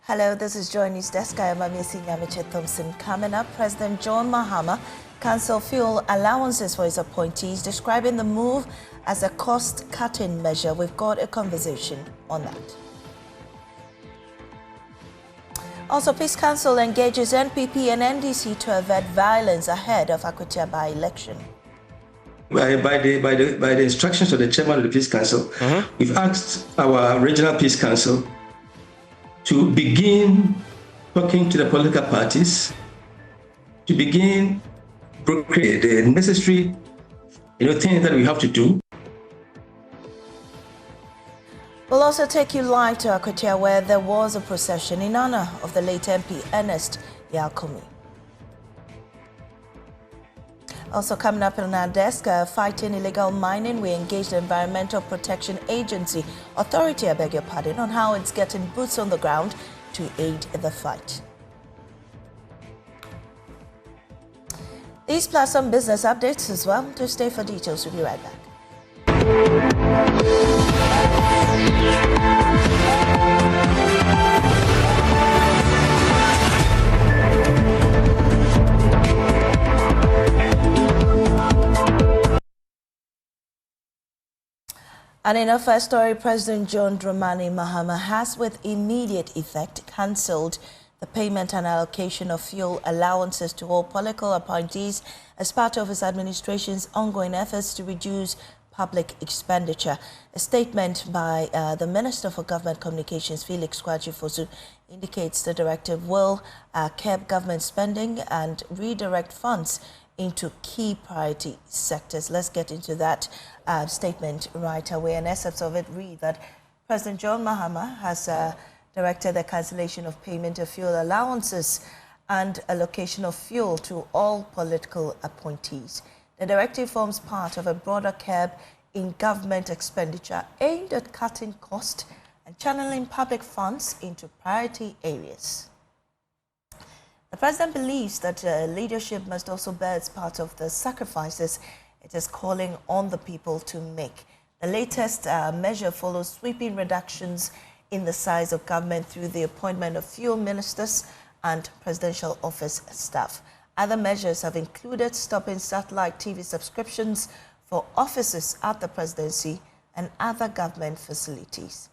Hello, this is Joy News Desk. I am Amisi Nyamiche Thompson. Coming up, President John Mahama cancelled fuel allowances for his appointees, describing the move as a cost-cutting measure. We've got a conversation on that. Also, Peace Council engages NPP and NDC to avert violence ahead of Akwatia by-election. By the instructions of the chairman of the Peace Council, we've asked our regional Peace Council to begin talking to the political parties, to begin brokering the necessary things that we have to do. We'll also take you live to Akwatia, where there was a procession in honor of the late MP Ernest Yakomi. Also coming up on our desk, fighting illegal mining, we engaged the Environmental Protection Agency, Authority, I beg your pardon, on how it's getting boots on the ground to aid the fight. These plus some business updates as well. To stay for details, we'll be right back. And in our first story, President John Dramani Mahama has with immediate effect cancelled the payment and allocation of fuel allowances to all political appointees as part of his administration's ongoing efforts to reduce public expenditure. A statement by the Minister for Government Communications, Felix Kwagye-Fosu, indicates the directive will curb government spending and redirect funds into key priority sectors. Let's get into that statement right away. An excerpt of it read that President John Mahama has directed the cancellation of payment of fuel allowances and allocation of fuel to all political appointees. The directive forms part of a broader curb in government expenditure aimed at cutting costs and channeling public funds into priority areas. The president believes that leadership must also bear its part of the sacrifices it is calling on the people to make. The latest measure follows sweeping reductions in the size of government through the appointment of fuel ministers and presidential office staff. Other measures have included stopping satellite TV subscriptions for offices at the presidency and other government facilities.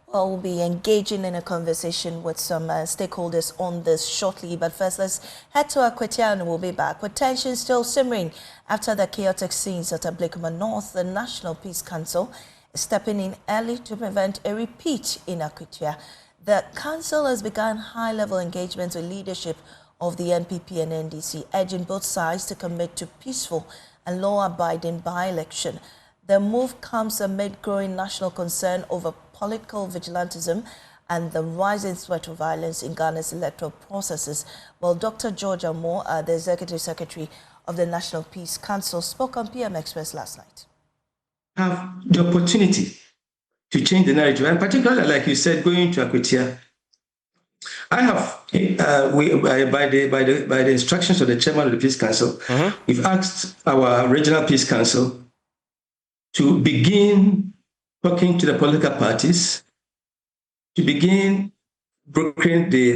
We'll be engaging in a conversation with some stakeholders on this shortly. But first, let's head to Akwatia and we'll be back. With tension still simmering after the chaotic scenes at Ablikuma North, the National Peace Council is stepping in early to prevent a repeat in Akwatia. The council has begun high-level engagements with leadership of the NPP and NDC, urging both sides to commit to peaceful and law-abiding by-election. The move comes amid growing national concern over political vigilantism and the rising threat of violence in Ghana's electoral processes. Well, Dr. George Moore, the Executive Secretary of the National Peace Council, spoke on PM Express last night. Have the opportunity to change the narrative, and particularly, like you said, going to Akwatia. I have, by the instructions of the chairman of the Peace Council, we've asked our regional Peace Council to begin talking to the political parties, to begin brokering the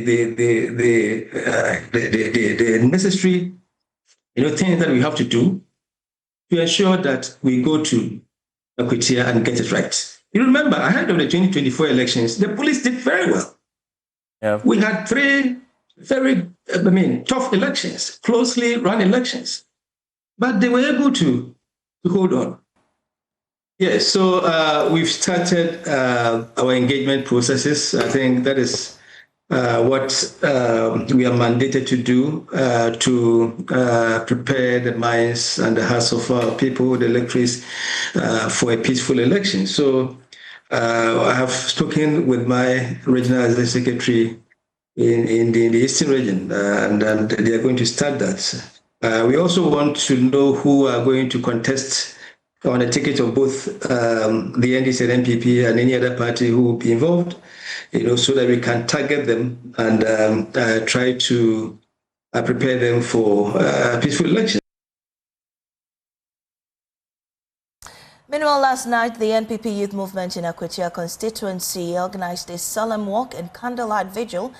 necessary things that we have to do to ensure that we go to Akwatia and get it right. You remember, ahead of the 2024 elections, the police did very well. Yeah. We had three very, tough elections, closely run elections, but they were able to hold on. Yes, so we've started our engagement processes. I think that is what we are mandated to do to prepare the minds and the hearts of our people, the electors, for a peaceful election. So I have spoken with my regional secretary in the Eastern region, and they are going to start that. We also want to know who are going to contest on a ticket of both the NDC and NPP and any other party who will be involved, so that we can target them and try to prepare them for peaceful elections. Meanwhile, last night, the NPP Youth Movement in Akwatia constituency organized a solemn walk and candlelight vigil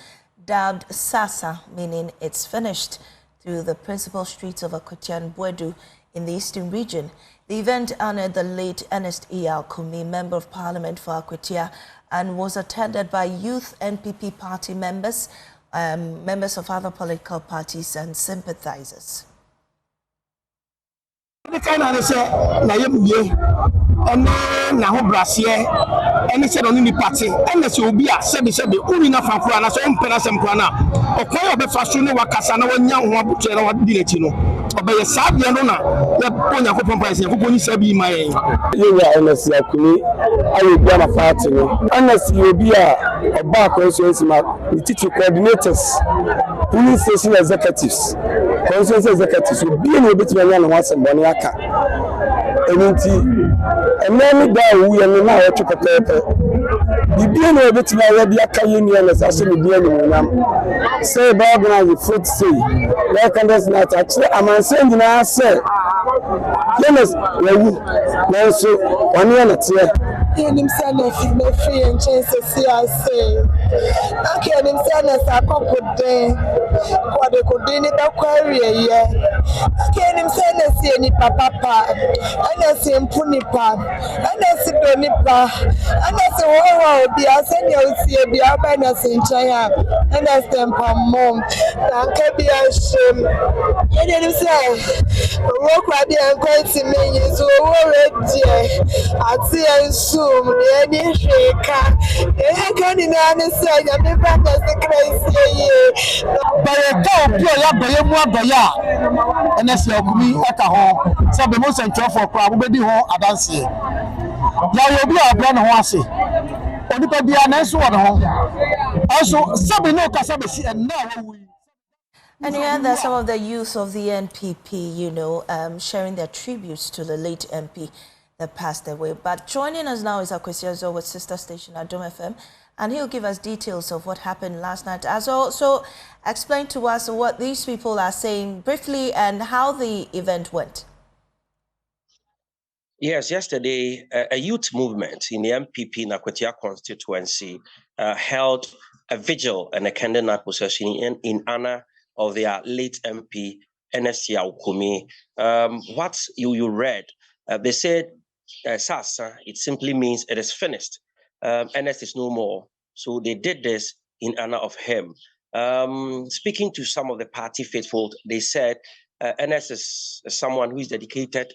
dubbed Sasa, meaning it's finished, through the principal streets of Akwatia and Bwedu in the eastern region. The event honored the late Ernest E. Alkumi, Member of Parliament for Akwatia, and was attended by youth NPP party members, members of other political parties and sympathizers. Na ho brasie ene se no ni party ene se obi a se be uri na fankura na so mpena se mkura na okoy obefa so ne wakasa na wanya ho abuche na wadi lechi no obeye sabe no na ya ponya ko pompa se ko ni sabi ma yen yewa ene se akuni ayi bia na party no ene se obi a oba constituency ma titi coordinators police station executives constituency executives obi na obi tibanya na wasem bone aka enunti emeni da wu ye na o tukopepe bibie na obi tibanya bi aka yeni na sase ni bia ni munam say ba organize food say like candidates na actually amanse nyina say yenes wewu na so wani na tie yenim say na free and chance see I say okay yenim say na sa kokode kwade kode ni da kwari ye okay yenim say na see ni papa ana se mpuni pa ana se doni pa ana se wo obi aseni osie bi aba na se nchaya ana se mpamom na nka bi ashem yenim say wo kwa bi anko ti menyi so wo redie ati ensum ni ani hweka ni na ne say ya me ba na se kraisi ye ba go pio ya boye mu aboya ene se okumi aka ho se be mo central for kwa wo bedi ho adanse ya yo bi abra na ho ase onipa bia na so wo ho also se be no ka se be si na wo wi. And here there's some of the youth of the NPP, sharing their tributes to the late MP that passed away. But joining us now is Akwesiazo with sister station Adom FM, and he'll give us details of what happened last night as well. So explain to us what these people are saying briefly and how the event went. Yes, yesterday, a youth movement in the MPP in Akwatia constituency held a vigil and a candlelight procession in honor of their late MP, Ernest Alkumi. What you read, they said, Sasa, it simply means it is finished. Ernest is no more. So they did this in honor of him. Speaking to some of the party faithful, they said, Ernest is someone who is dedicated,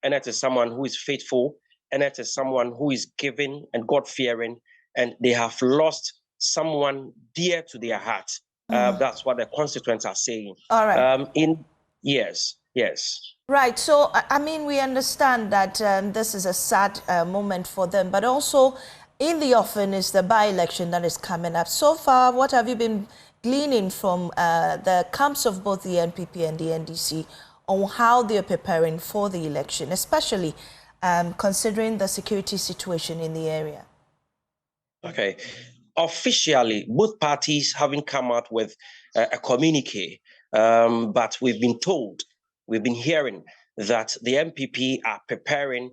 Ernest is someone who is faithful, Ernest is someone who is giving and God-fearing, and they have lost someone dear to their heart. That's what the constituents are saying. All right. Yes. Right. So, I mean, we understand that this is a sad moment for them, but also in the offing is the by-election that is coming up. So far, what have you been gleaning from the camps of both the NPP and the NDC on how they are preparing for the election, especially considering the security situation in the area? Okay. Officially, both parties haven't come out with a communique, but we've been hearing that the MPP are preparing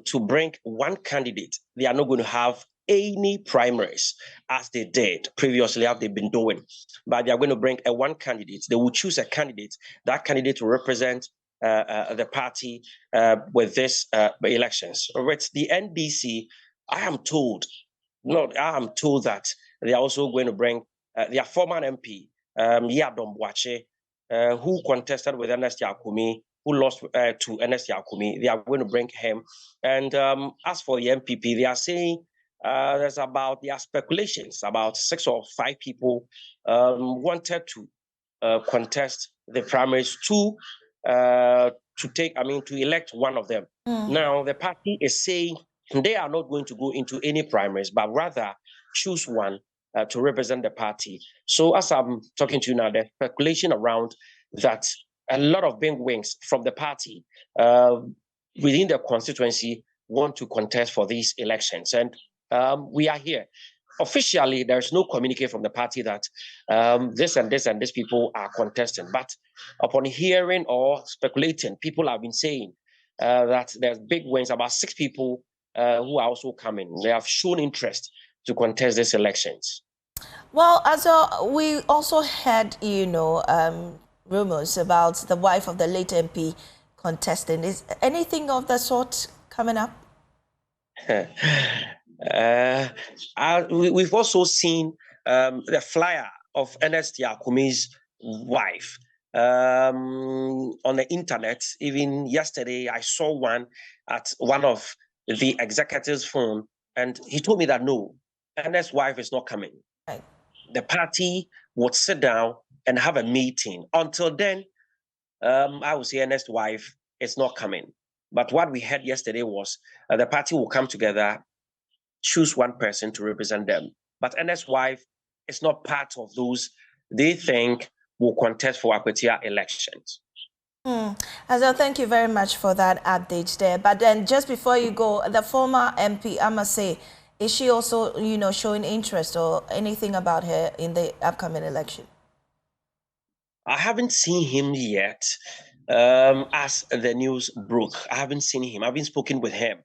to bring one candidate. They are not going to have any primaries as they did previously, as they've been doing, but they are going to bring one candidate. They will choose a candidate. That candidate will represent the party with this elections. With the NDC, I am told that they are also going to bring their former MP, Yadom Bwache, who contested with Ernest Alkumi, who lost to Ernest Alkumi. They are going to bring him. And as for the MPP, they are saying there's speculations about 6 or 5 people wanted to contest the primaries to elect one of them. Now, the party is saying they are not going to go into any primaries, but rather choose one to represent the party. So as I'm talking to you now, there's speculation around that a lot of big wings from the party within the constituency want to contest for these elections. And we are here. Officially, there's no communique from the party that this and this and these people are contesting. But upon hearing or speculating, people have been saying that there's big wins, about 6 people who are also coming. They have shown interest to contest these elections. Well, as we also had, rumors about the wife of the late MP contesting. Is anything of the sort coming up? We've also seen the flyer of Ernest Yakumi's wife on the internet. Even yesterday, I saw one at one of the executives' phone, and he told me that no, Ernest's wife is not coming. Right. The party would sit down and have a meeting. Until then, I would say Ernest's wife is not coming. But what we heard yesterday was the party will come together, choose one person to represent them. But Ernest's wife is not part of those they think will contest for Akwetia elections. Azal, thank you very much for that update there. But then just before you go, the former MP, I must say, is she also, showing interest or anything about her in the upcoming election? I haven't seen him yet. As the news broke, I haven't seen him. I haven't spoken with him.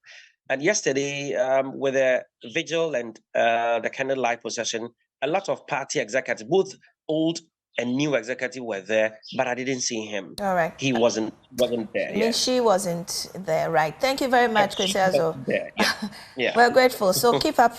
And yesterday, with the vigil and the candlelight procession, a lot of party executives, both old and new executives, were there, but I didn't see him. All right. He wasn't there. I mean, she wasn't there, right? Thank you very much, Kwesi Azor. Yeah. We're grateful. So keep up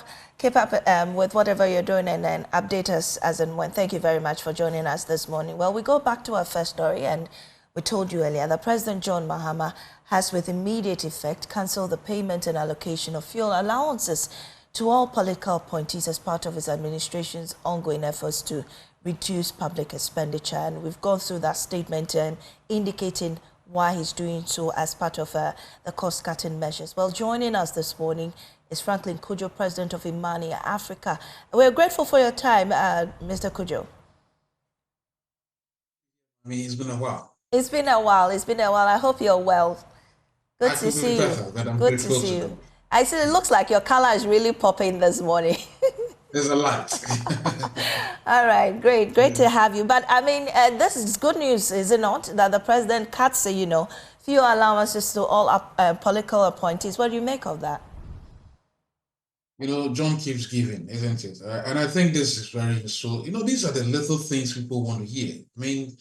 with whatever you're doing, and then update us as and when. Thank you very much for joining us this morning. Well, we go back to our first story, and we told you earlier that President John Mahama has with immediate effect cancelled the payment and allocation of fuel allowances to all political appointees as part of his administration's ongoing efforts to reduce public expenditure. And we've gone through that statement indicating why he's doing so as part of the cost-cutting measures. Well, joining us this morning is Franklin Cudjoe, President of Imani Africa. We're grateful for your time, Mr. Cudjoe. I mean, it's been a while. It's been a while. I hope you're well. Good to see you. Good to see you. I see it looks like your color is really popping this morning. There's a light. All right, great to have you. But I mean, this is good news, is it not? That the president cuts, fuel allowances to all political appointees. What do you make of that? John keeps giving, isn't it? And I think this is very useful. These are the little things people want to hear. I mean,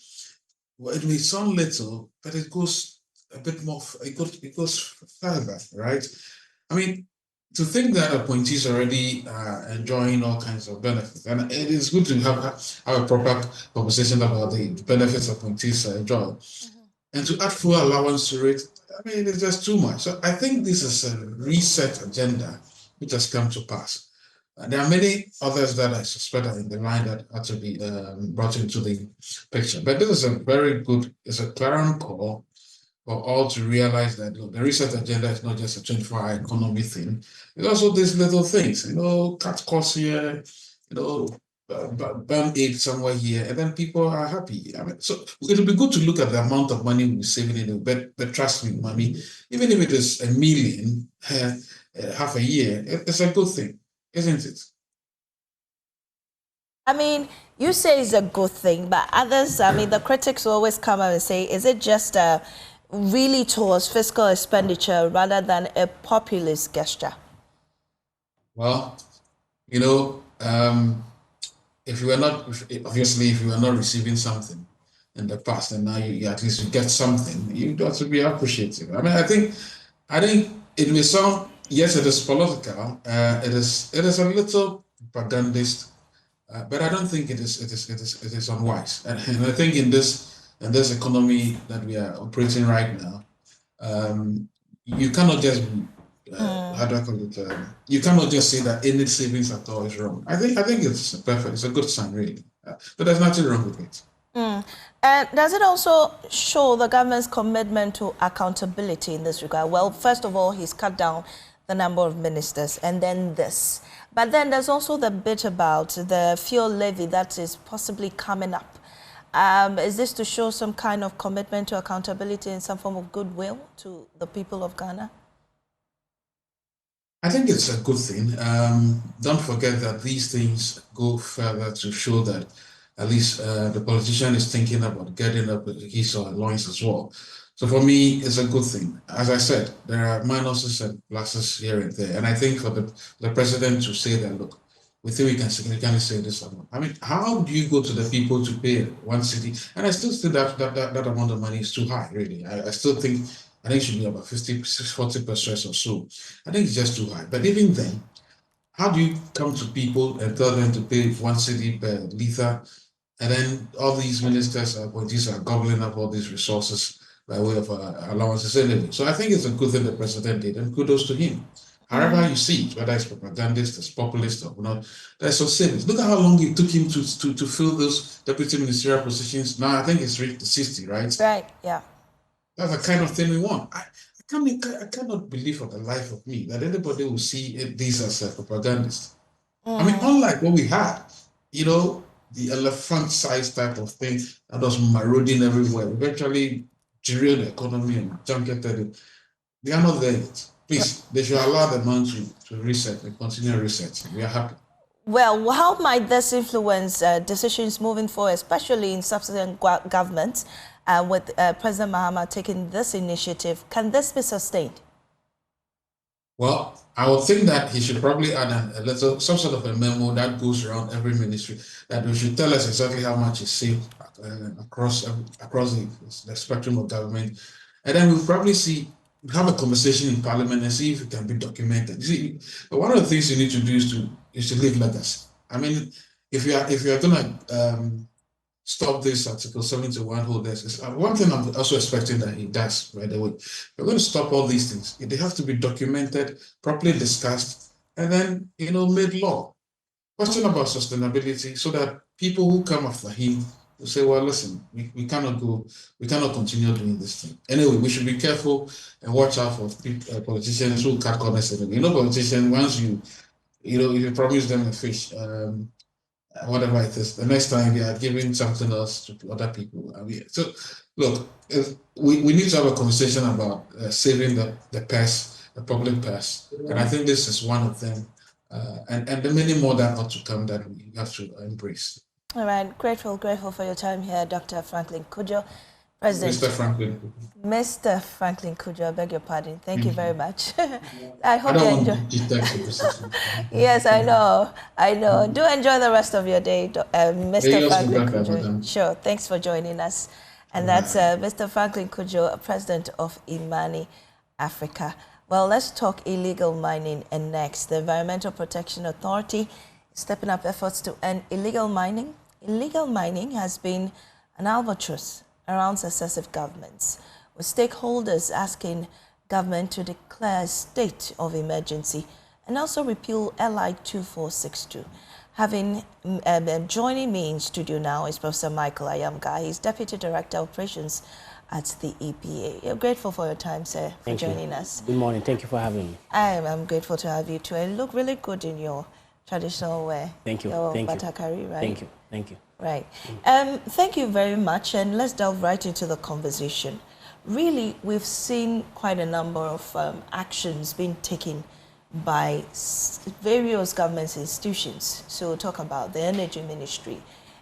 it may sound little, but it goes a bit more, it goes further, right? I mean, to think that appointees are already enjoying all kinds of benefits, and it is good to have a proper conversation about the benefits appointees enjoy. And to add fuel allowance to it, I mean, it's just too much. So I think this is a reset agenda which has come to pass. There are many others that I suspect are in the line that are to be brought into the picture. But this is a very good, it's a clarion call for all to realize that the reset agenda is not just a 24-hour economy thing. It's also these little things, cut costs here, burn aid somewhere here, and then people are happy. I mean, so it'll be good to look at the amount of money we're saving in it, but trust me, mommy, even if it is $1 million half a year, it's a good thing. Isn't it? I mean, you say it's a good thing, but others, I mean, the critics always come up and say, is it just really towards fiscal expenditure rather than a populist gesture? Well, if you were not, obviously, if you were not receiving something in the past, and now you at least you get something, you ought to be appreciative. I mean, I think it may sound, yes, it is political. It is a little propagandist, but I don't think it is unwise. And I think in this economy that we are operating right now, you cannot just how do I call it? You cannot just say that any savings at all is wrong. I think it's perfect. It's a good sign, really. But there's nothing wrong with it. And does it also show the government's commitment to accountability in this regard? Well, first of all, he's cut down the number of ministers, and then this. But then there's also the bit about the fuel levy that is possibly coming up. Is this to show some kind of commitment to accountability and some form of goodwill to the people of Ghana? I think it's a good thing. Don't forget that these things go further to show that at least the politician is thinking about getting up his or her loins as well. So for me, it's a good thing. As I said, there are minuses and pluses here and there. And I think for the president to say that, look, we think we can significantly save this amount. I mean, how do you go to the people to pay one city? And I still think that amount of money is too high, really. I still think, I think it should be about 40% or so. I think it's just too high. But even then, how do you come to people and tell them to pay 1 city per litre? And then all these ministers and appointees are gobbling up all these resources by way of allowances anyway. So I think it's a good thing the president did, and kudos to him. However you see it, whether it's propagandist, it's populist or not, there's some savings. Look at how long it took him to fill those deputy ministerial positions. Now I think it's reached 60, right? Right, yeah. That's the kind of thing we want. I cannot believe for the life of me that anybody will see these as a propagandist. I mean, unlike what we had, you know, the elephant-sized type of thing that was marauding everywhere, eventually derailed the economy and junketed it. They are not there yet. Please, they should allow the man to reset and continue researching. We are happy. Well, how might this influence decisions moving forward, especially in subsequent governments, with President Mahama taking this initiative? Can this be sustained? Well, I would think that he should probably add some sort of a memo that goes around every ministry, that we should tell us exactly how much is saved across the spectrum of government. And then we'll probably have a conversation in Parliament and see if it can be documented. You see, one of the things you need to do is to leave legacy. I mean, if you are gonna stop this Article 71 holders, one thing I'm also expecting that he does, by the way, we're going to stop all these things. They have to be documented, properly discussed, and then made law. Question about sustainability, so that people who come after him will say, well, listen, we cannot continue doing this thing. Anyway, we should be careful and watch out for politicians who cut corners. Politicians, once if you promise them a fish, whatever it is, the next time they are giving something else to other people. I mean, so look, we need to have a conversation about saving the purse, the public purse, and I think this is one of them, and the many more that ought to come that we have to embrace. All right, grateful for your time here, Dr. Franklin Cudjoe, President. Mr. Franklin Cudjoe, I beg your pardon. Thank you very much. I hope you enjoy. Yes, I know. Do enjoy the rest of your day, Mr. Franklin Cudjoe. Sure, thanks for joining us. And that's Mr. Franklin Cudjoe, President of Imani Africa. Well, let's talk illegal mining. And next, the Environmental Protection Authority is stepping up efforts to end illegal mining. Illegal mining has been an albatross around successive governments, with stakeholders asking government to declare a state of emergency and also repeal LI 2462. Joining me in studio now is Professor Michael Ayamga. He's Deputy Director of Operations at the EPA. You're grateful for your time, sir, for joining us. Good morning. Thank you for having me. I'm grateful to have you too. And you look really good in your traditional wear. Thank you. Your Thank batakari, you. right? Thank you. Thank you. Right. Thank you very much, and let's delve right into the conversation. Really, we've seen quite a number of actions being taken by various government institutions. So we'll talk about the Energy Ministry.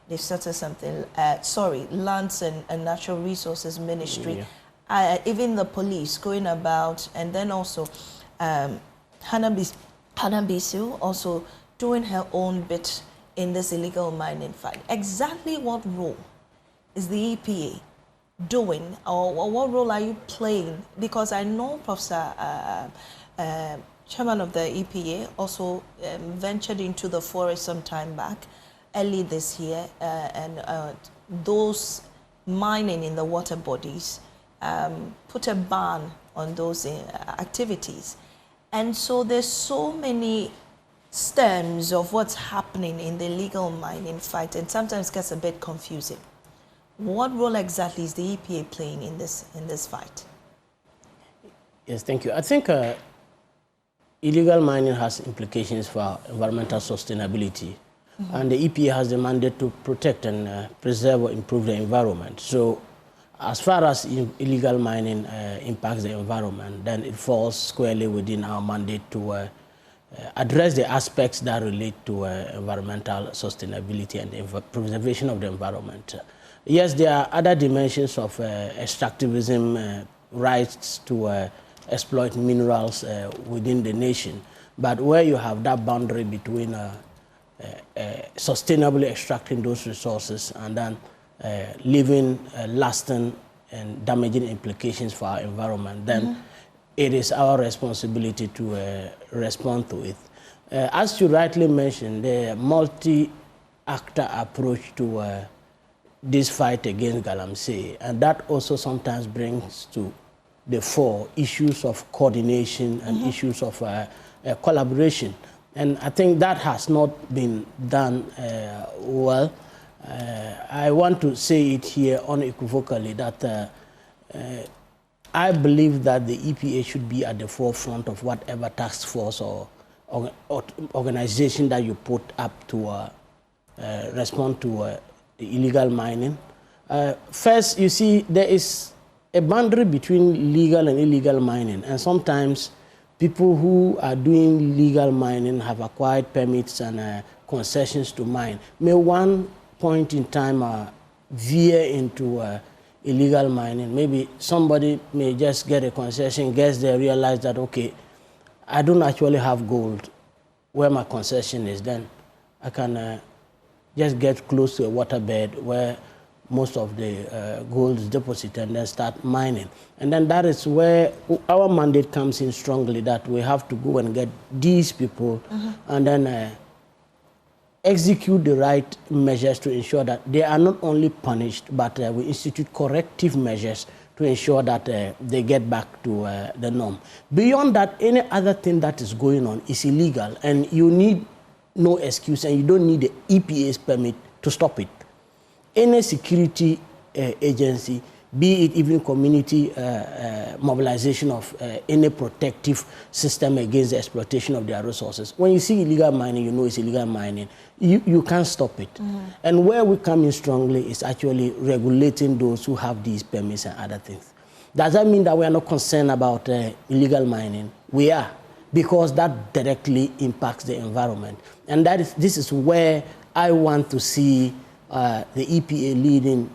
They've started something, Lands and Natural Resources Ministry, even the police going about, and then also Hannah Bisu also doing her own bit in this illegal mining fight. Exactly what role is the EPA doing, or what role are you playing? Because I know Professor Chairman of the EPA also ventured into the forest some time back, early this year, and those mining in the water bodies put a ban on those activities. And so there's so many stems of what's happening in the illegal mining fight, and sometimes gets a bit confusing. What role exactly is the EPA playing in this fight? Yes, thank you. I think illegal mining has implications for environmental sustainability, and the EPA has the mandate to protect and preserve or improve the environment. So as far as illegal mining impacts the environment, then it falls squarely within our mandate to address the aspects that relate to environmental sustainability and the preservation of the environment. Yes, there are other dimensions of extractivism, rights to exploit minerals within the nation, but where you have that boundary between sustainably extracting those resources and then leaving lasting and damaging implications for our environment, then it is our responsibility to respond to it. As you rightly mentioned, the multi-actor approach to this fight against Galamsey, and that also sometimes brings to the fore issues of coordination and issues of collaboration. And I think that has not been done well. I want to say it here unequivocally that I believe that the EPA should be at the forefront of whatever task force or organization that you put up to respond to the illegal mining. First, you see, there is a boundary between legal and illegal mining, and sometimes people who are doing legal mining have acquired permits and concessions to mine. May one point in time veer into illegal mining. Maybe somebody may just get a concession, gets there, realize that, okay, I don't actually have gold where my concession is, then I can just get close to a waterbed where most of the gold is deposited and then start mining. And then that is where our mandate comes in strongly, that we have to go and get these people and then execute the right measures to ensure that they are not only punished, but we institute corrective measures to ensure that they get back to the norm. Beyond that, any other thing that is going on is illegal, and you need no excuse, and you don't need the EPA's permit to stop it. Any security agency, be it even community mobilization of any protective system against the exploitation of their resources. When you see illegal mining, you know it's illegal mining. You can't stop it. And where we come in strongly is actually regulating those who have these permits and other things. Does that mean that we are not concerned about illegal mining? We are, because that directly impacts the environment. And this is where I want to see the EPA leading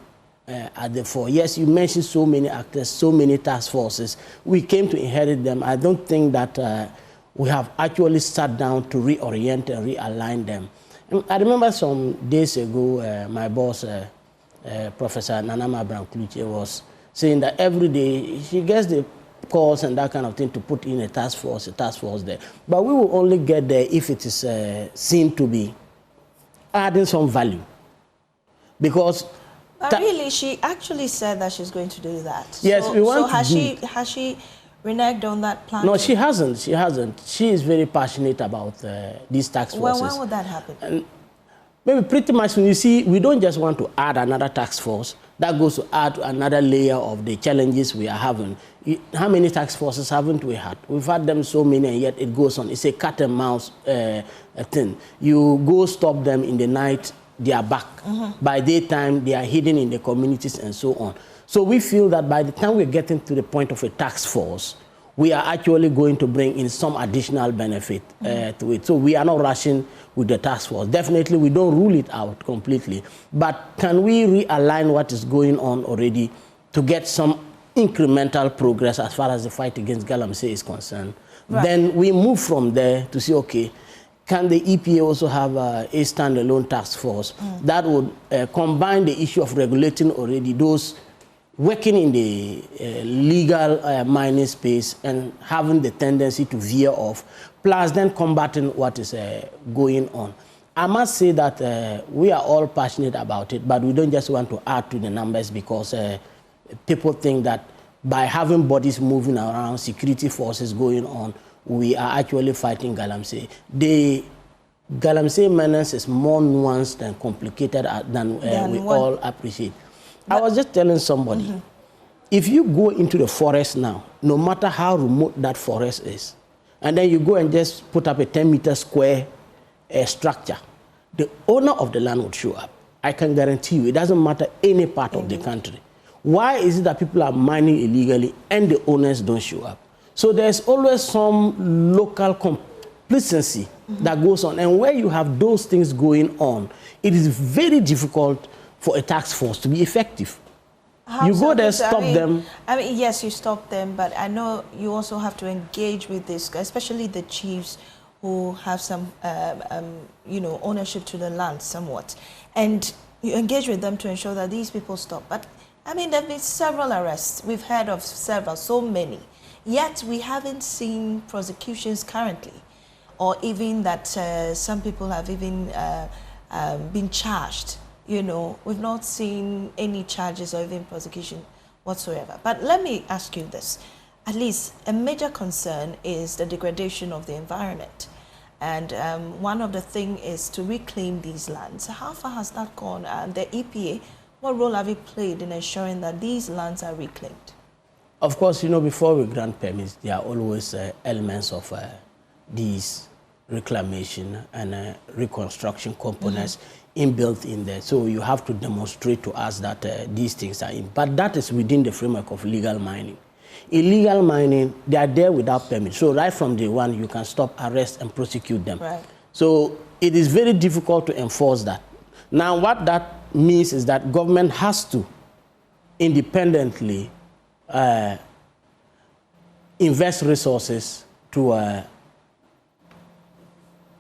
at the fore. Yes, you mentioned so many actors, so many task forces. We came to inherit them. I don't think that we have actually sat down to reorient and realign them. And I remember some days ago, my boss, Professor Nanama Brankluche, was saying that every day she gets the calls and that kind of thing to put in a task force there. But we will only get there if it is seen to be adding some value. Because really, she actually said that she's going to do that. Yes, we want has she reneged on that plan? No, she hasn't. She hasn't. She is very passionate about these task forces. When would that happen? And maybe pretty much when you see, we don't just want to add another task force. That goes to add another layer of the challenges we are having. How many task forces haven't we had? We've had them so many, and yet it goes on. It's a cat and mouse thing. You go stop them in the night, they are back. By daytime, they are hidden in the communities and so on. So we feel that by the time we're getting to the point of a task force, we are actually going to bring in some additional benefit to it. So we are not rushing with the task force. Definitely, we don't rule it out completely. But can we realign what is going on already to get some incremental progress as far as the fight against Galamsey is concerned? Right. Then we move from there to see, okay, can the EPA also have a standalone task force that would combine the issue of regulating already those working in the legal mining space and having the tendency to veer off, plus then combating what is going on. I must say that we are all passionate about it, but we don't just want to add to the numbers because people think that by having bodies moving around, security forces going on, we are actually fighting Galamsey. The Galamsey menace is more nuanced and complicated than we all appreciate. But I was just telling somebody, if you go into the forest now, no matter how remote that forest is, and then you go and just put up a 10-meter square structure, the owner of the land would show up. I can guarantee you, it doesn't matter any part of the country. Why is it that people are mining illegally and the owners don't show up? So there's always some local complacency that goes on. And where you have those things going on, it is very difficult for a task force to be effective. You go there, stop them. I mean, yes, you stop them, but I know you also have to engage with this, especially the chiefs who have some, you know, ownership to the land somewhat. And you engage with them to ensure that these people stop. But, I mean, there have been several arrests. We've heard of several, so many. Yet, we haven't seen prosecutions currently, or even that some people have even been charged. You know, we've not seen any charges or even prosecution whatsoever. But let me ask you this. At least a major concern is the degradation of the environment. And one of the things is to reclaim these lands. How far has that gone? The EPA, what role have you played in ensuring that these lands are reclaimed? Of course, you know, before we grant permits, there are always elements of these reclamation and reconstruction components inbuilt in there. So you have to demonstrate to us that these things are in. But that is within the framework of illegal mining. Illegal mining, they are there without permit. So right from day one, you can stop, arrest, and prosecute them. Right. So it is very difficult to enforce that. Now, what that means is that government has to independently invest resources to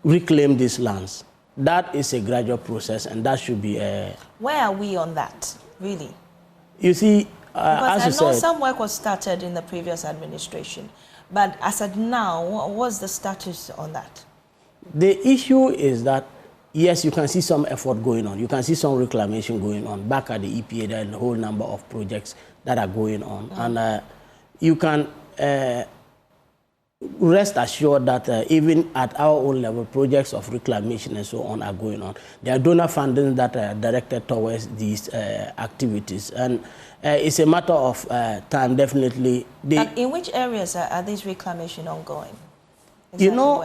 reclaim these lands. That is a gradual process, and that should be Where are we on that, really? You see, because as you I know said, some work was started in the previous administration, but as of now, what's the status on that? The issue is that, yes, you can see some effort going on. You can see some reclamation going on. Back at the EPA, there are a whole number of projects that are going on. And you can rest assured that even at our own level, projects of reclamation and so on are going on. There are donor funding that are directed towards these activities. And it's a matter of time, definitely. But in which areas are these reclamation ongoing? Exactly. You know,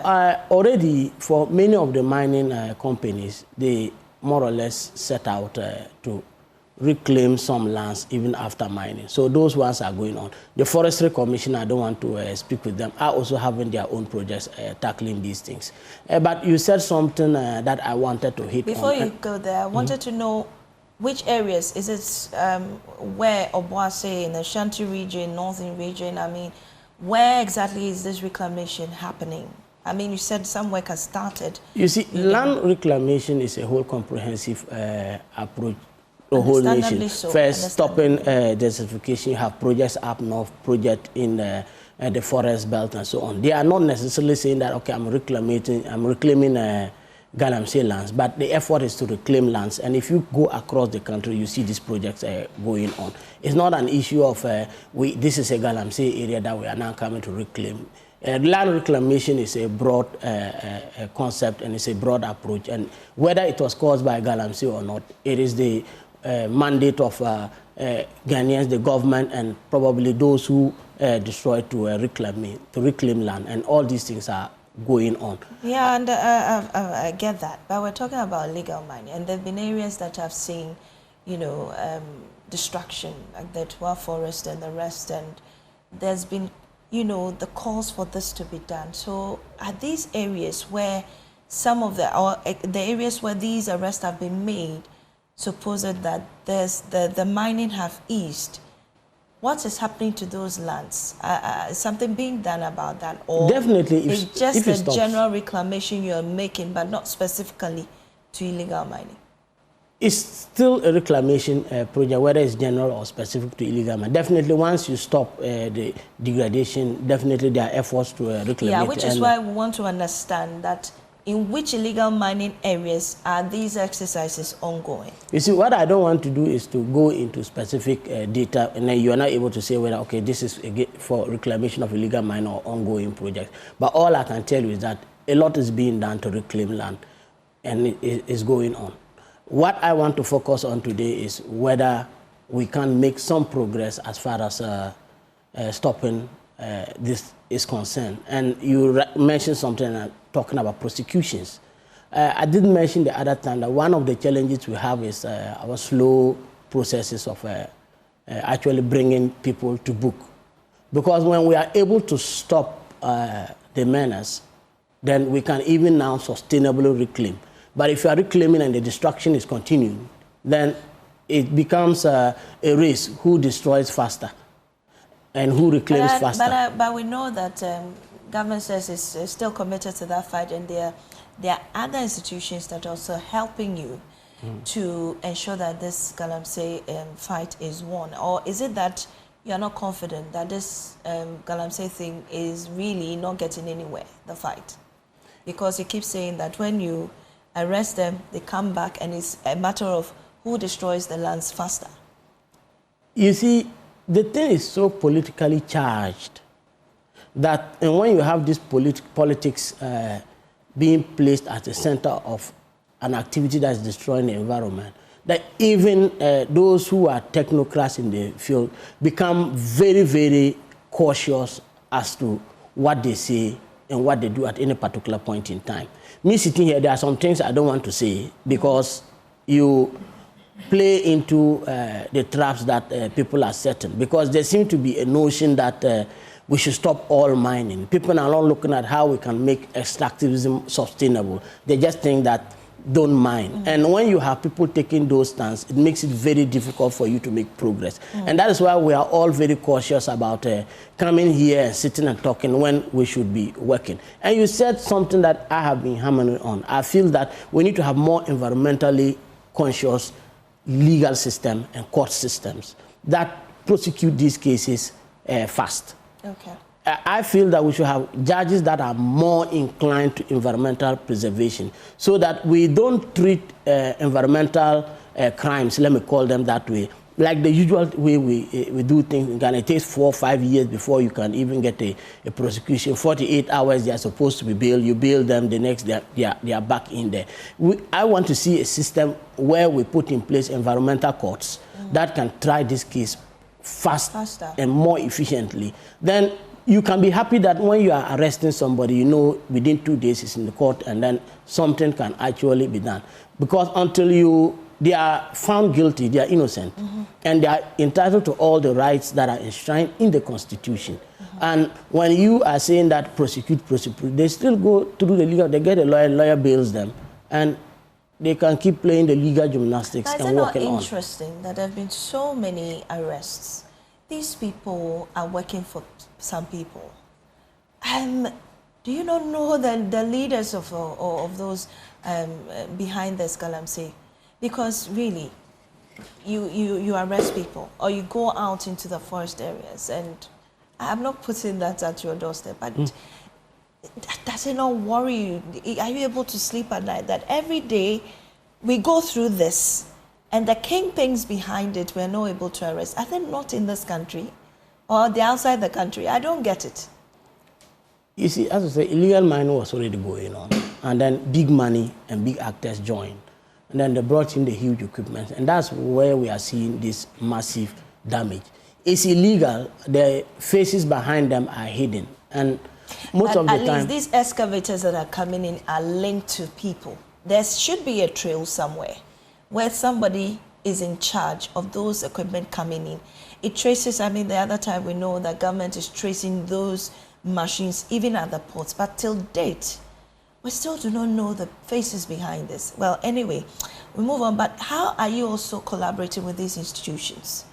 already for many of the mining companies, they more or less set out to reclaim some lands even after mining. So those ones are going on. The Forestry Commission, I don't want to speak with them, are also having their own projects tackling these things. But you said something that I wanted to hit Before on. you go there, I wanted to know which areas, is it where Obuasi in the Shanti region, Northern region, I mean, where exactly is this reclamation happening? I mean, you said some work has started. You see, land reclamation is a whole comprehensive approach. The whole nation. So, first, stopping desertification. You have projects up north, project in the forest belt, and so on. They are not necessarily saying that, okay, I'm reclaiming Galamsey lands, but the effort is to reclaim lands. And if you go across the country, you see these projects going on. It's not an issue of this is a Galamsey area that we are now coming to reclaim. Land reclamation is a broad concept, and it's a broad approach. And whether it was caused by Galamsey or not, it is the mandate of Ghanaians, the government, and probably those who destroyed to reclaim land. And all these things are going on. Yeah, and I get that. But we're talking about legal mining, and there have been areas that have seen, you know, destruction, like the Twa Forest and the rest, and there's been, you know, the calls for this to be done. So are these areas where some of the areas where these arrests have been made, supposed that there's the mining have eased, what is happening to those lands? Is something being done about that? Or definitely, it's just the general reclamation you're making, but not specifically to illegal mining? It's still a reclamation project, whether it's general or specific to illegal mining. Definitely, once you stop the degradation, definitely there are efforts to reclaim it. Yeah, which is why we want to understand that in which illegal mining areas are these exercises ongoing? You see, what I don't want to do is to go into specific data, and then you are not able to say whether, okay, this is for reclamation of illegal mining or ongoing projects. But all I can tell you is that a lot is being done to reclaim land, and it is going on. What I want to focus on today is whether we can make some progress as far as stopping this is concerned. And you mentioned something talking about prosecutions. I did mention the other time that one of the challenges we have is our slow processes of actually bringing people to book. Because when we are able to stop the menace, then we can even now sustainably reclaim. But if you are reclaiming and the destruction is continuing, then it becomes a race who destroys faster and who reclaims faster. But we know that government says it's still committed to that fight, and there are other institutions that are also helping you to ensure that this Galamsey fight is won. Or is it that you are not confident that this Galamsey thing is really not getting anywhere, the fight? Because you keep saying that when you arrest them, they come back, and it's a matter of who destroys the lands faster. You see, the thing is so politically charged that, and when you have this politics being placed at the center of an activity that's destroying the environment, that even those who are technocrats in the field become very, very cautious as to what they say and what they do at any particular point in time. Me sitting here, there are some things I don't want to say because you play into the traps that people are setting, because there seems to be a notion that we should stop all mining. People are not looking at how we can make extractivism sustainable. They just think that don't mine. And when you have people taking those stands, it makes it very difficult for you to make progress. And that is why we are all very cautious about coming here and sitting and talking when we should be working. And you said something that I have been hammering on. I feel that we need to have more environmentally conscious legal system and court systems that prosecute these cases fast. Okay. I feel that we should have judges that are more inclined to environmental preservation, so that we don't treat environmental crimes, let me call them that way, like the usual way we do things in Ghana. It takes 4 or 5 years before you can even get a prosecution. 48 hours they are supposed to be bailed. You bail them, the next they are back in there. I want to see a system where we put in place environmental courts that can try this case faster and more efficiently. Then you can be happy that when you are arresting somebody, you know within 2 days it's in the court, and then something can actually be done. Because until they are found guilty, they are innocent, and they are entitled to all the rights that are enshrined in the Constitution. And when you are saying that prosecute, they still go through the legal, they get a lawyer bails them, and they can keep playing the legal gymnastics and working on. It's not interesting that there have been so many arrests. These people are working for some people. Do you not know the leaders of those behind this Galamsey? Because really, you arrest people, or you go out into the forest areas, and I'm not putting that at your doorstep, but does it not worry you? Are you able to sleep at night that every day we go through this, and the kingpins behind it we're not able to arrest? Are they not in this country, or they're outside the country? I don't get it. You see, as I say, illegal mining was already going on, and then big money and big actors joined, and then they brought in the huge equipment, and that's where we are seeing this massive damage. It's illegal. The faces behind them are hidden, and most of the time, at least these excavators that are coming in are linked to people. There should be a trail somewhere where somebody is in charge of those equipment coming in. It traces, I mean, the other time we know that government is tracing those machines even at the ports, but till date, we still do not know the faces behind this. Well, anyway, we move on, but how are you also collaborating with these institutions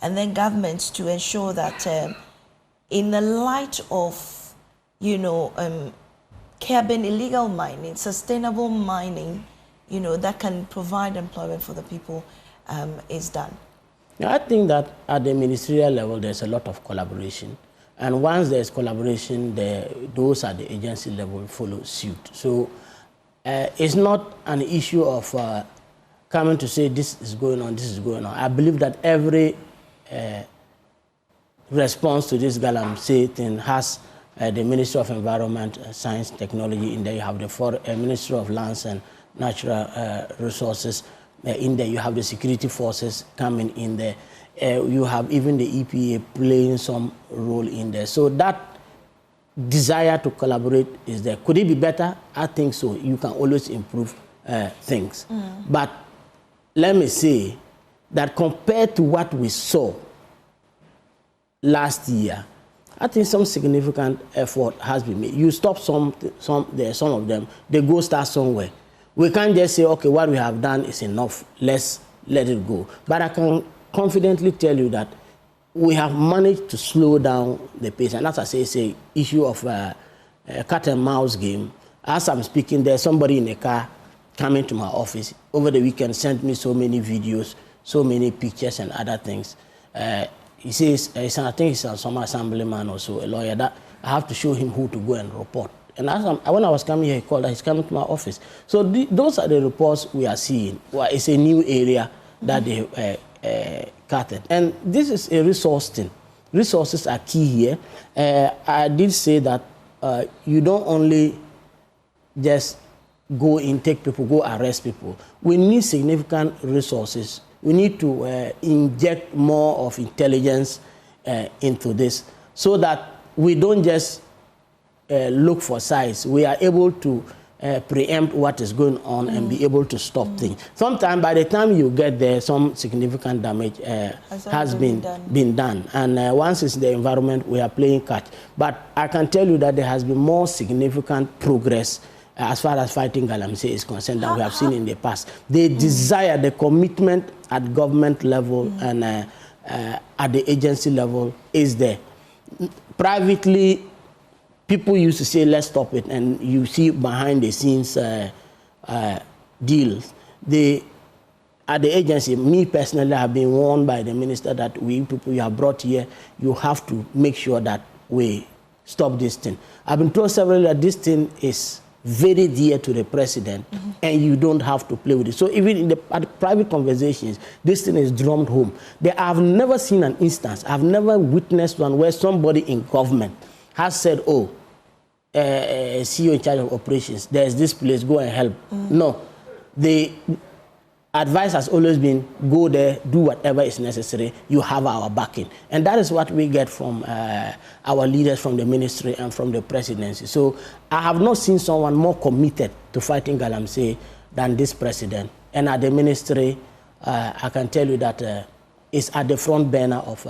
and then governments to ensure that in the light of, curbing illegal mining, sustainable mining, that can provide employment for the people, is done? I think that at the ministerial level, there's a lot of collaboration. And once there's collaboration, those at the agency level follow suit. So it's not an issue of coming to say this is going on, this is going on. I believe that every response to this Galamsey thing has the Ministry of Environment, Science, Technology in there. You have the Ministry of Lands and Natural Resources in there. You have the security forces coming in there. You have even the EPA playing some role in there. So that desire to collaborate is there. Could it be better? I think so. You can always improve things. But let me say that compared to what we saw last year, I think some significant effort has been made. You stop some of them, they go start somewhere. We can't just say, okay, what we have done is enough, let's let it go. But I can confidently tell you that we have managed to slow down the pace. And as I say, it's an issue of a cat and mouse game. As I'm speaking, there's somebody in a car coming to my office over the weekend, sent me so many videos, so many pictures and other things. He says, I think he's some assemblyman or so, a lawyer, that I have to show him who to go and report. And when I was coming here, he called that he's coming to my office. So those are the reports we are seeing. Well, it's a new area that they cutted. And this is a resource thing. Resources are key here. I did say that you don't only just go intake people, go arrest people. We need significant resources. We need to inject more of intelligence into this so that we don't just look for size. We are able to preempt what is going on and be able to stop things. Sometimes by the time you get there, some significant damage has been done. And once it's the environment, we are playing catch. But I can tell you that there has been more significant progress as far as fighting Galamsey is concerned than we have seen in the past. They desire the commitment at government level and at the agency level is there. Privately, people used to say, let's stop it, and you see behind the scenes deals. At the agency, me personally, have been warned by the minister that we people you have brought here, you have to make sure that we stop this thing. I've been told several that this thing is very dear to the president, and you don't have to play with it. So even at the private conversations, this thing is drummed home. I've never seen an instance, I've never witnessed one where somebody in government has said, oh, CEO in charge of operations, there's this place, go and help. No, the advice has always been, go there, do whatever is necessary, you have our backing. And that is what we get from our leaders from the ministry and from the presidency. So I have not seen someone more committed to fighting Galamsey than this president. And at the ministry, I can tell you that it's at the front burner of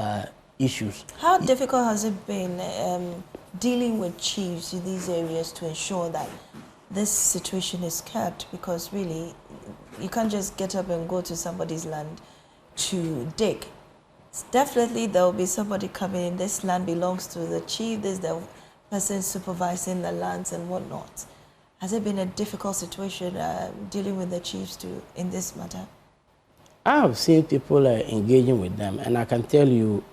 issues. How difficult has it been dealing with chiefs in these areas to ensure that this situation is kept? Because really, you can't just get up and go to somebody's land to dig. Definitely, there will be somebody coming in. This land belongs to the chief. This is the person supervising the lands and whatnot. Has it been a difficult situation dealing with the chiefs in this matter? I have seen people engaging with them, and I can tell you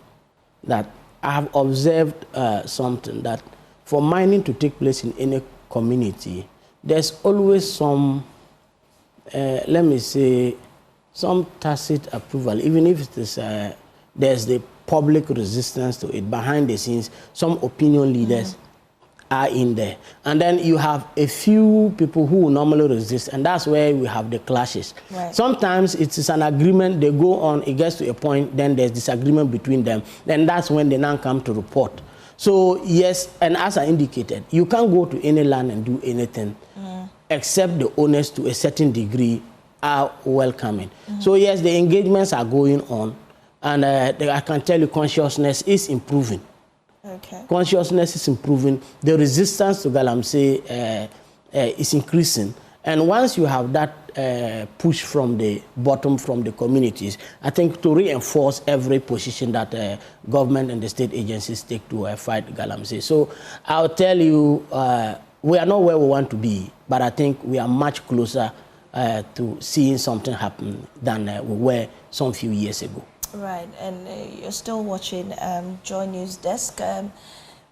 that I have observed something, that for mining to take place in any community, there's always some, let me say, some tacit approval, even if it is, there's the public resistance to it. Behind the scenes, some opinion leaders are in there. And then you have a few people who normally resist, and that's where we have the clashes. Right. Sometimes it is an agreement, they go on, it gets to a point, then there's disagreement between them. Then that's when they now come to report. So yes, and as I indicated, you can't go to any land and do anything except the owners to a certain degree are welcoming. So yes, the engagements are going on, and I can tell you consciousness is improving. Okay. Consciousness is improving. The resistance to Galamsey is increasing. And once you have that push from the bottom, from the communities, I think to reinforce every position that government and the state agencies take to fight Galamsey. So I'll tell you, we are not where we want to be, but I think we are much closer to seeing something happen than we were some few years ago. Right, and you're still watching Joy News Desk.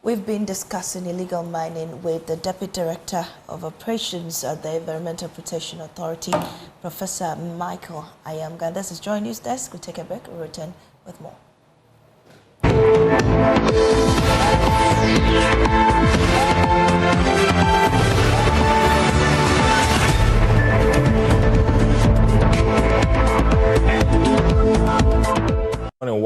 We've been discussing illegal mining with the Deputy Director of Operations at the Environmental Protection Authority, Professor Michael Ayamga. This is Joy News Desk. We'll take a break. We'll return with more.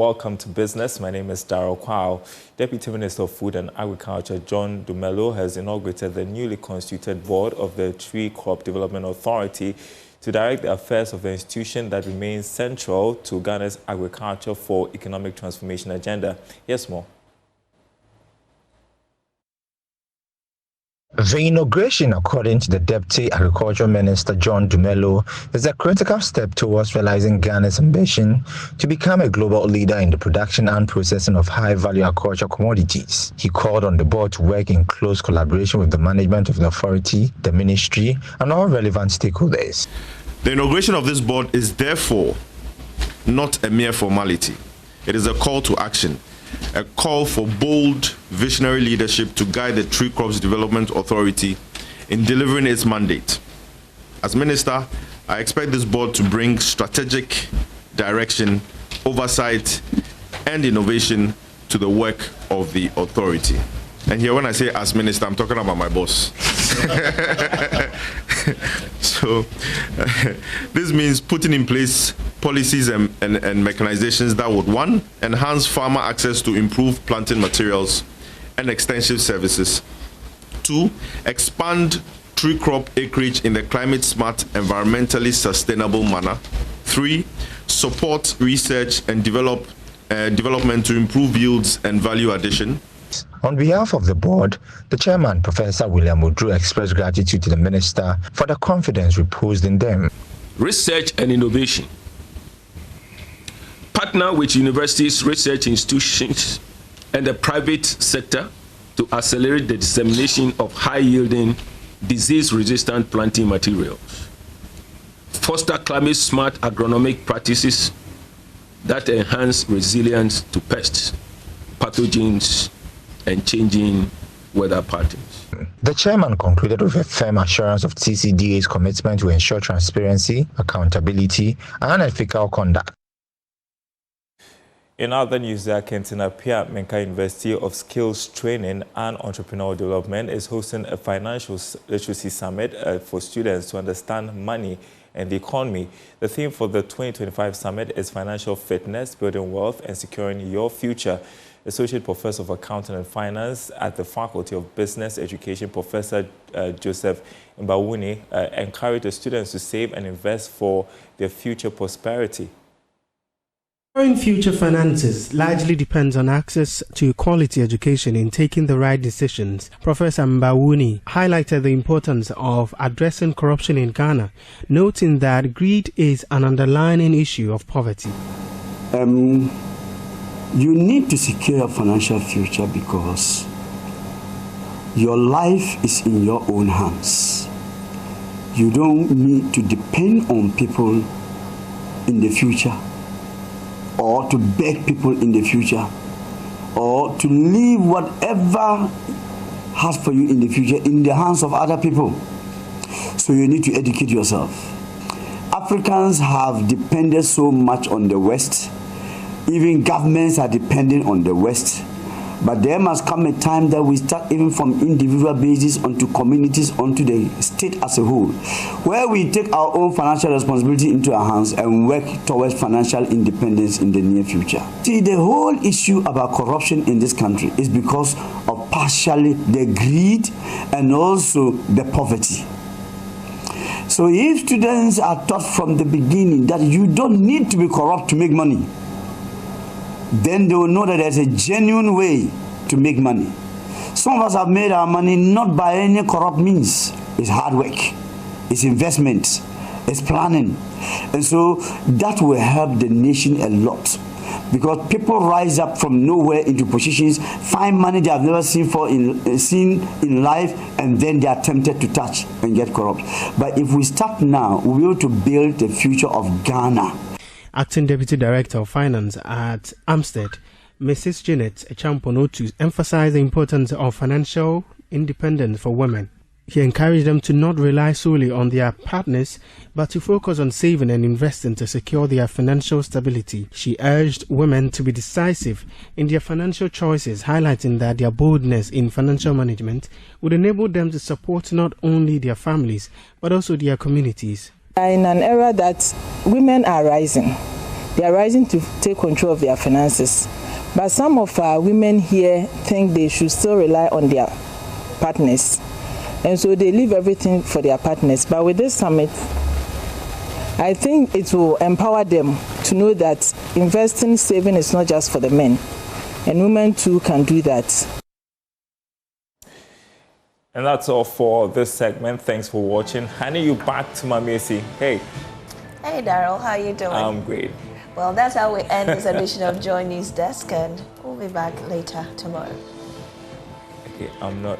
welcome to Business. My name is Darrell Kwao. Deputy Minister of Food and Agriculture John Dumelo has inaugurated the newly constituted board of the Tree Crop Development Authority to direct the affairs of the institution that remains central to Ghana's agriculture for economic transformation agenda. Yes, more. The inauguration, according to the Deputy Agriculture Minister John Dumelo, is a critical step towards realizing Ghana's ambition to become a global leader in the production and processing of high-value agricultural commodities. He called on the board to work in close collaboration with the management of the authority, the ministry, and all relevant stakeholders. The inauguration of this board is therefore not a mere formality. It is a call to action. A call for bold, visionary leadership to guide the Tree Crops Development Authority in delivering its mandate. As Minister, I expect this board to bring strategic direction, oversight, and innovation to the work of the authority. And here, when I say as Minister, I'm talking about my boss. So, this means putting in place policies and mechanizations that would, one, enhance farmer access to improved planting materials and extensive services. Two, expand tree crop acreage in the climate-smart, environmentally sustainable manner. Three, support research and development to improve yields and value addition. On behalf of the board, the chairman, Professor William Odru, expressed gratitude to the minister for the confidence reposed in them. Research and innovation. Partner with universities, research institutions, and the private sector to accelerate the dissemination of high-yielding, disease-resistant planting materials. Foster climate-smart agronomic practices that enhance resilience to pests, pathogens, and changing weather patterns. The chairman concluded with a firm assurance of TCDA's commitment to ensure transparency, accountability, and ethical conduct. In other news, the Kentina Pia Menka University of Skills Training and Entrepreneurial Development is hosting a financial literacy summit for students to understand money and the economy. The theme for the 2025 summit is financial fitness, building wealth, and securing your future. Associate Professor of Accounting and Finance at the Faculty of Business Education, Professor Joseph Mbawuni, encouraged the students to save and invest for their future prosperity. Securing future finances largely depends on access to quality education in taking the right decisions. Professor Mbawuni highlighted the importance of addressing corruption in Ghana, noting that greed is an underlying issue of poverty. You need to secure your financial future because your life is in your own hands. You don't need to depend on people in the future, or to beg people in the future, or to leave whatever has for you in the future in the hands of other people. So you need to educate yourself. Africans have depended so much on the West. Even governments are depending on the West. But there must come a time that we start even from individual basis onto communities, onto the state as a whole, where we take our own financial responsibility into our hands and work towards financial independence in the near future. See, the whole issue about corruption in this country is because of partially the greed and also the poverty. So if students are taught from the beginning that you don't need to be corrupt to make money, then they will know that there's a genuine way to make money. Some of us have made our money not by any corrupt means. It's hard work, it's investment, it's planning. And so that will help the nation a lot. Because people rise up from nowhere into positions, find money they have never seen in life, and then they are tempted to touch and get corrupt. But if we start now, we'll be able to build the future of Ghana. Acting Deputy Director of Finance at Amstead, Mrs. Janet Echamponotu, emphasized the importance of financial independence for women. He encouraged them to not rely solely on their partners, but to focus on saving and investing to secure their financial stability. She urged women to be decisive in their financial choices, highlighting that their boldness in financial management would enable them to support not only their families, but also their communities. In an era that women are rising, they are rising to take control of their finances. But some of our women here think they should still rely on their partners. And so they leave everything for their partners. But with this summit, I think it will empower them to know that investing, saving is not just for the men. And women too can do that. And that's all for this segment. Thanks for watching. Handing you back to Mamesi. Hey. Hey, Daryl. How are you doing? I'm great. Well, that's how we end this edition of Joy News Desk, and we'll be back later tomorrow. Okay, I'm not